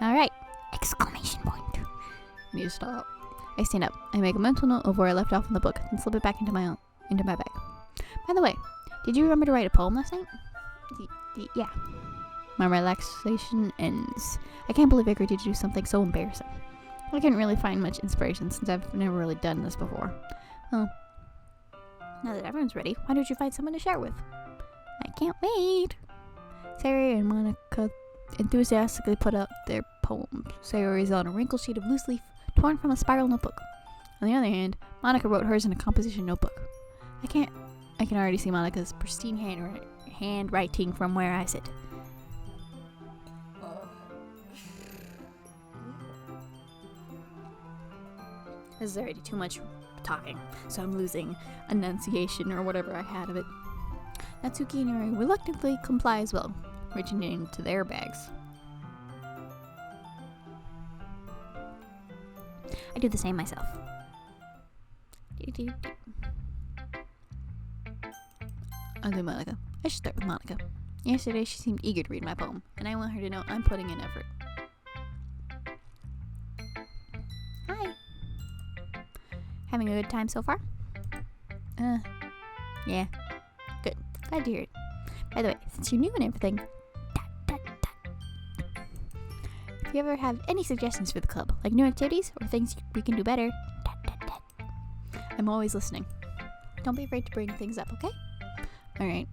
Alright! Exclamation point. I need to stop. I stand up. I make a mental note of where I left off in the book, and slip it back into my bag. By the way, did you remember to write a poem last night? Yeah. My relaxation ends. I can't believe I agreed to do something so embarrassing. I couldn't really find much inspiration since I've never really done this before. Well, now that everyone's ready, why don't you find someone to share with? I can't wait! Sayori and Monica enthusiastically put out their poems. Sayori is on a wrinkled sheet of loose leaf torn from a spiral notebook. On the other hand, Monica wrote hers in a composition notebook. I can already see Monica's pristine handwriting from where I sit. This is already too much talking, so I'm losing enunciation or whatever I had of it. Natsuki and Yuri reluctantly comply as well, reaching into their bags. I do the same myself. I'll do Monica. I should start with Monica. Yesterday she seemed eager to read my poem, and I want her to know I'm putting in effort. Hi. Having a good time so far? Yeah. Good. Glad to hear it. By the way, since you're new and everything, if you ever have any suggestions for the club, like new activities or things we can do better, I'm always listening. Don't be afraid to bring things up, okay? Alright.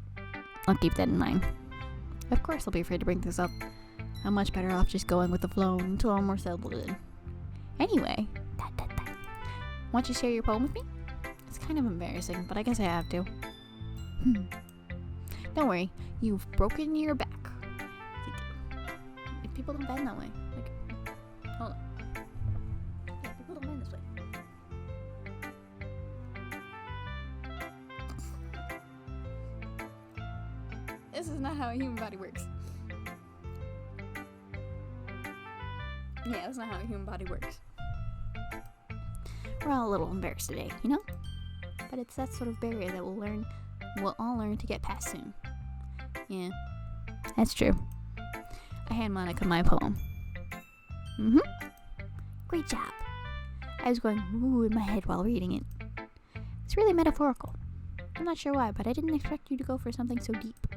I'll keep that in mind. Of course I'll be afraid to bring things up. I'm much better off just going with the flow until I'm more settled in. Anyway, want you to share your poem with me? It's kind of embarrassing, but I guess I have to. Don't worry, you've broken your back. If people don't bend that way, hold on. Yeah, people don't bend this way. This is not how a human body works. Yeah, that's not how a human body works. We're all a little embarrassed today, you know? But it's that sort of barrier that we'll all learn to get past soon. Yeah, that's true. I hand Monica my poem. Great job. I was going ooh in my head while reading it. It's really metaphorical. I'm not sure why, but I didn't expect you to go for something so deep.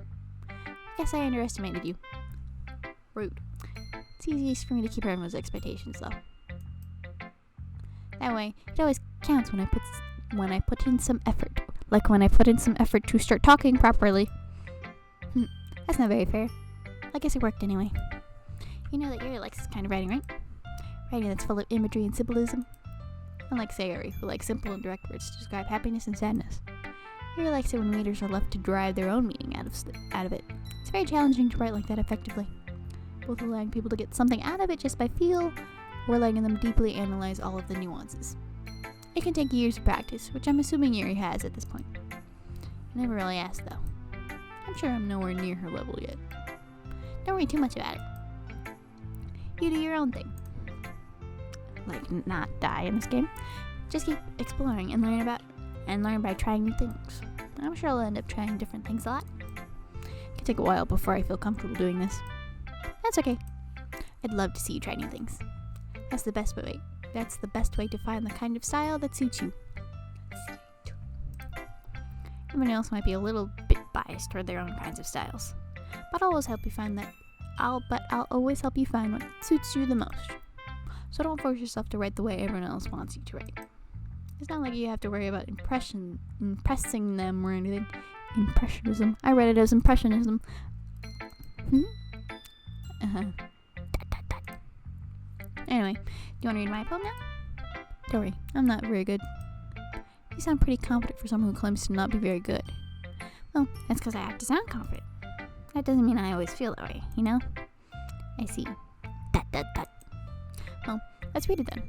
Guess I underestimated you. Rude. It's easiest for me to keep everyone's expectations low. That way, it always counts when I put in some effort. Like when I put in some effort to start talking properly. That's not very fair. I guess it worked anyway. You know that Yuri likes this kind of writing, right? Writing that's full of imagery and symbolism. Unlike Sayori, who likes simple and direct words to describe happiness and sadness. Yuri likes it when readers are left to derive their own meaning out of it. It's very challenging to write like that effectively, both allowing people to get something out of it just by feel, or letting them deeply analyze all of the nuances. It can take years of practice, which I'm assuming Yuri has at this point. I never really asked, though. I'm sure I'm nowhere near her level yet. Don't worry too much about it. You do your own thing. Like, not die in this game. Just keep exploring and learn by trying new things. I'm sure I'll end up trying different things a lot. It can take a while before I feel comfortable doing this. That's okay. I'd love to see you try new things. That's the best way to find the kind of style that suits you. Everyone else might be a little bit biased toward their own kinds of styles, but I'll always help you find what suits you the most. So don't force yourself to write the way everyone else wants you to write. It's not like you have to worry about impressing them or anything. Impressionism. I read it as impressionism. Anyway, do you want to read my poem now? Don't worry, I'm not very good. You sound pretty confident for someone who claims to not be very good. Well, that's because I have to sound confident. That doesn't mean I always feel that way, you know? I see. Well, let's read it then.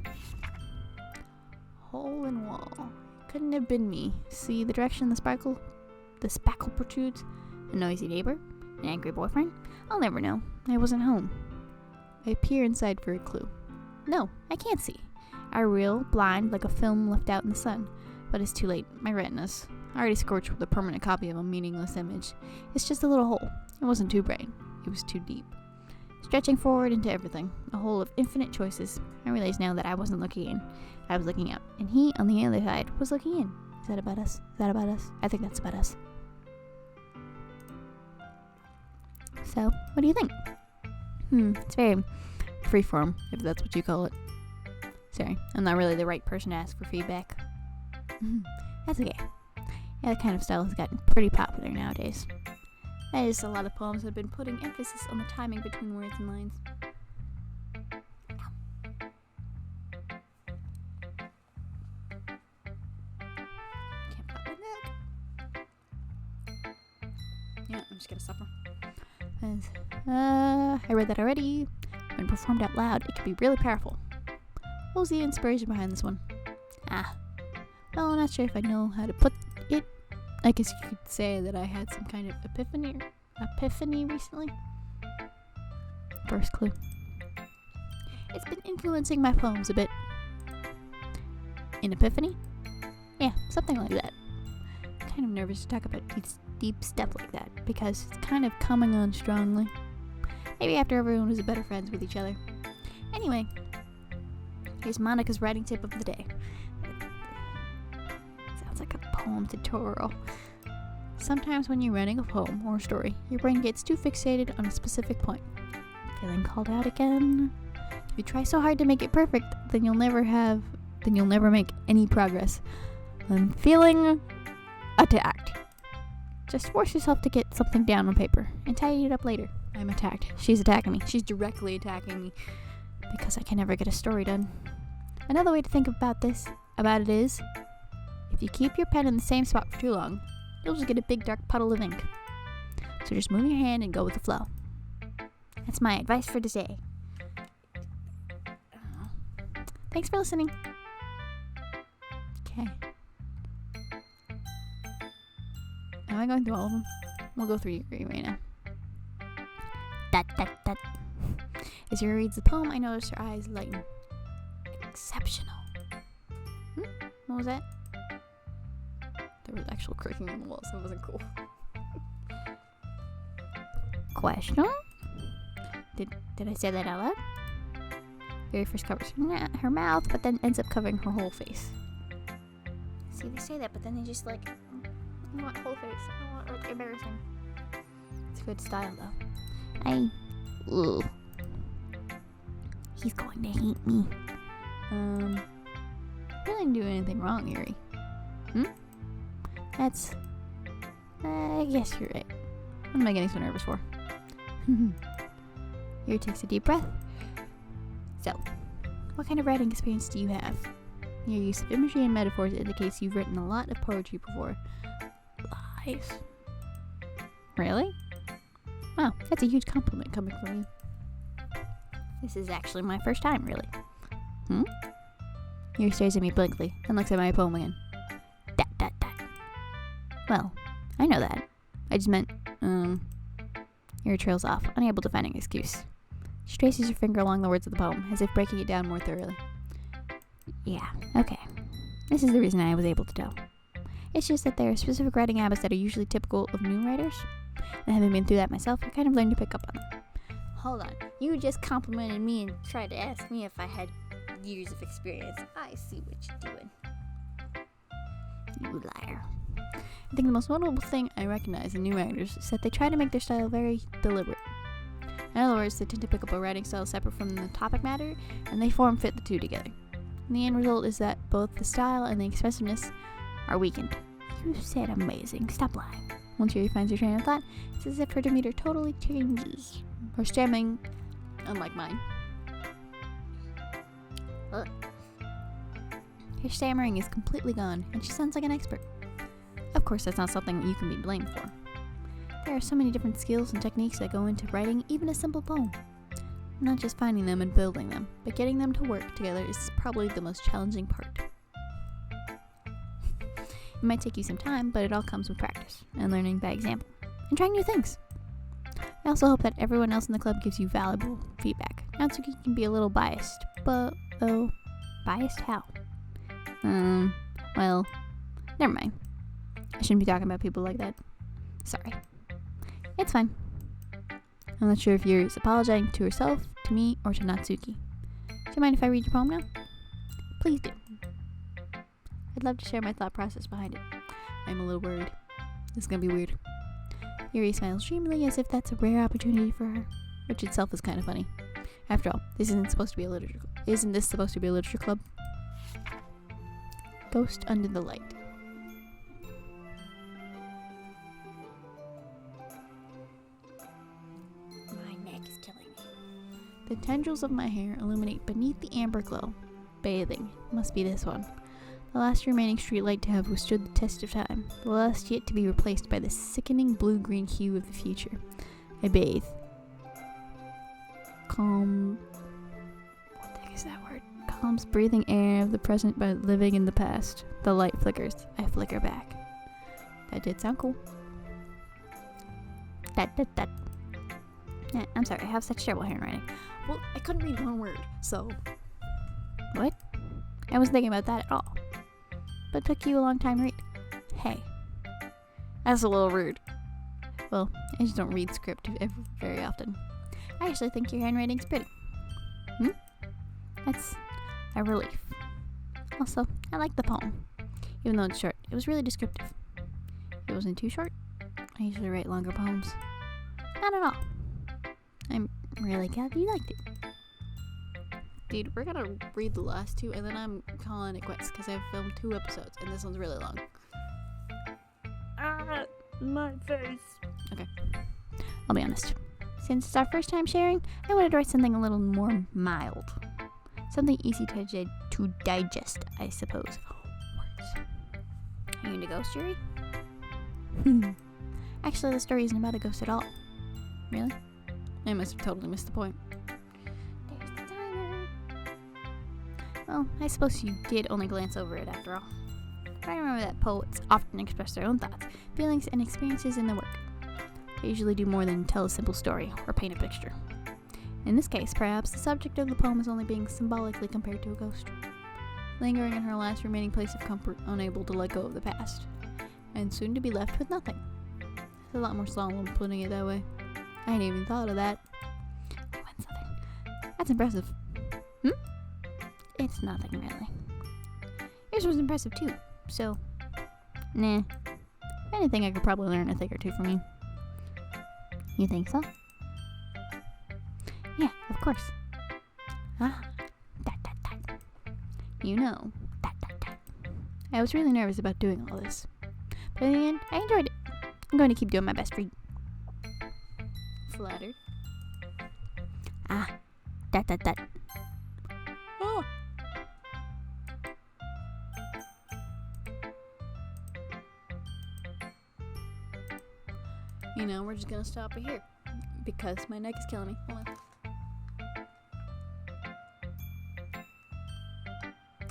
Hole in wall. Couldn't have been me. See the direction the spackle protrudes? A noisy neighbor? An angry boyfriend? I'll never know. I wasn't home. I peer inside for a clue. No, I can't see. I reel, blind, like a film left out in the sun. But it's too late. My retina's already scorched with a permanent copy of a meaningless image. It's just a little hole. It wasn't too bright. It was too deep. Stretching forward into everything. A hole of infinite choices. I realize now that I wasn't looking in. I was looking out. And he, on the other side, was looking in. Is that about us? Is that about us? I think that's about us. So, what do you think? It's very freeform, if that's what you call it. Sorry, I'm not really the right person to ask for feedback. That's okay. Yeah, that kind of style has gotten pretty popular nowadays. That is, a lot of poems have been putting emphasis on the timing between words and lines. Can't pop my neck. Yeah, I'm just gonna suffer. I read that already. When performed out loud, it can be really powerful. What was the inspiration behind this one? Well, I'm not sure if I know how to put it. I guess you could say that I had some kind of epiphany recently. First clue. It's been influencing my poems a bit. An epiphany? Yeah, something like that. I'm kind of nervous to talk about deep stuff like that because it's kind of coming on strongly. Maybe after everyone was better friends with each other. Anyway, here's Monica's writing tip of the day. Sounds like a poem tutorial. Sometimes when you're writing a poem or a story, your brain gets too fixated on a specific point. Feeling called out again? If you try so hard to make it perfect, then you'll never make any progress. I'm feeling attacked. Just force yourself to get something down on paper and tidy it up later. I'm attacked. She's attacking me. She's directly attacking me because I can never get a story done. Another way to think about it is, if you keep your pen in the same spot for too long, you'll just get a big dark puddle of ink. So just move your hand and go with the flow. That's my advice for today. Thanks for listening. Okay. Am I going through all of them? We'll go through Yuri right now. As Yuri reads the poem, I notice her eyes lighten. Exceptional. What was that? There was actual creaking on the wall, so it wasn't cool. Question? Did I say that out loud? Yuri first covers her mouth, but then ends up covering her whole face. See, they say that, but then they just I want whole face. I want embarrassing. It's good style though. He's going to hate me. I didn't do anything wrong, Yuri. That's... I guess you're right. What am I getting so nervous for? Yuri takes a deep breath. So, What kind of writing experience do you have? Your use of imagery and metaphors indicates you've written a lot of poetry before. Lies. Really? Wow, that's a huge compliment coming from you. This is actually my first time, really. Yuri stares at me blankly and looks at my poem again. Dot. Well, I know that. I just meant, Yuri trails off, unable to find an excuse. She traces her finger along the words of the poem, as if breaking it down more thoroughly. Yeah, okay. This is the reason I was able to tell. It's just that there are specific writing habits that are usually typical of new writers. And having been through that myself, I kind of learned to pick up on them. Hold on. You just complimented me and tried to ask me if I had years of experience. I see what you're doing. You liar. I think the most notable thing I recognize in new writers is that they try to make their style very deliberate. In other words, they tend to pick up a writing style separate from the topic matter, and they form-fit the two together. And the end result is that both the style and the expressiveness are weakened. You said amazing. Stop lying. Once Yuri finds her train of thought, it's as if her demeanor totally changes. Her stammering, unlike mine. Ugh. Her stammering is completely gone, and she sounds like an expert. Of course, that's not something you can be blamed for. There are so many different skills and techniques that go into writing even a simple poem. Not just finding them and building them, but getting them to work together is probably the most challenging part. It might take you some time, but it all comes with practice, and learning by example, and trying new things. I also hope that everyone else in the club gives you valuable feedback. Natsuki can be a little biased, but, oh, biased how? Well, never mind. I shouldn't be talking about people like that. Sorry. It's fine. I'm not sure if Yuri is apologizing to herself, to me, or to Natsuki. Do you mind if I read your poem now? Please do. I'd love to share my thought process behind it. I'm a little worried. This is gonna be weird. Yuri smiles dreamily as if that's a rare opportunity for her, which itself is kind of funny. After all, isn't this supposed to be a literature club? Ghost Under the Light. My neck is killing me. The tendrils of my hair illuminate beneath the amber glow. Bathing. Must be this one. The last remaining streetlight to have withstood the test of time. The last yet to be replaced by the sickening blue-green hue of the future. I bathe. Calm... What the heck is that word? Calms breathing air of the present by living in the past. The light flickers. I flicker back. That did sound cool. That. Yeah, I'm sorry, I have such terrible handwriting. Well, I couldn't read one word, so... What? I wasn't thinking about that at all. But it took you a long time to read. Hey. That's a little rude. Well, I just don't read script very often. I actually think your handwriting's pretty. That's a relief. Also, I like the poem. Even though it's short, it was really descriptive. It wasn't too short. I usually write longer poems. Not at all. I'm really glad you liked it. Dude, we're gonna read the last two, and then I'm calling it quits, because I've filmed 2 episodes, and this one's really long. My face. Okay. I'll be honest. Since it's our first time sharing, I wanted to write something a little more mild. Something easy to digest, I suppose. Words. Are you into ghost, Yuri? Actually, the story isn't about a ghost at all. Really? I must have totally missed the point. There's the timer. Well, I suppose you did only glance over it after all. I remember that poets often express their own thoughts, feelings, and experiences in their work. They usually do more than tell a simple story or paint a picture. In this case, perhaps the subject of the poem is only being symbolically compared to a ghost, lingering in her last remaining place of comfort, unable to let go of the past, and soon to be left with nothing. It's a lot more solemn putting it that way. I hadn't even thought of that. I went something. That's impressive. It's nothing, really. Yours was impressive, too, so... Nah. If anything, I could probably learn a thing or two from you. You think so? Yeah, of course. Ah, that. You know, that. I was really nervous about doing all this. But in the end, I enjoyed it. I'm going to keep doing my best for you. Flattered. Ah, that. Oh, you know, we're just gonna stop it here because my neck is killing me. Hold on.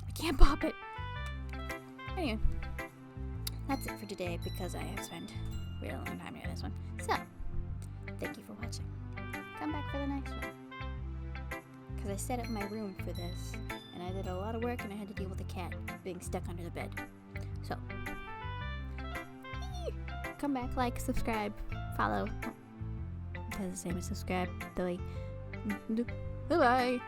I can't pop it. Anyway, that's it for today because I have spent a really long time doing this one. So, thank you for watching. Come back for the next one. Because I set up my room for this, and I did a lot of work, and I had to deal with a cat being stuck under the bed. So, come back, like, subscribe, follow. It does the same as subscribe. Bye-bye.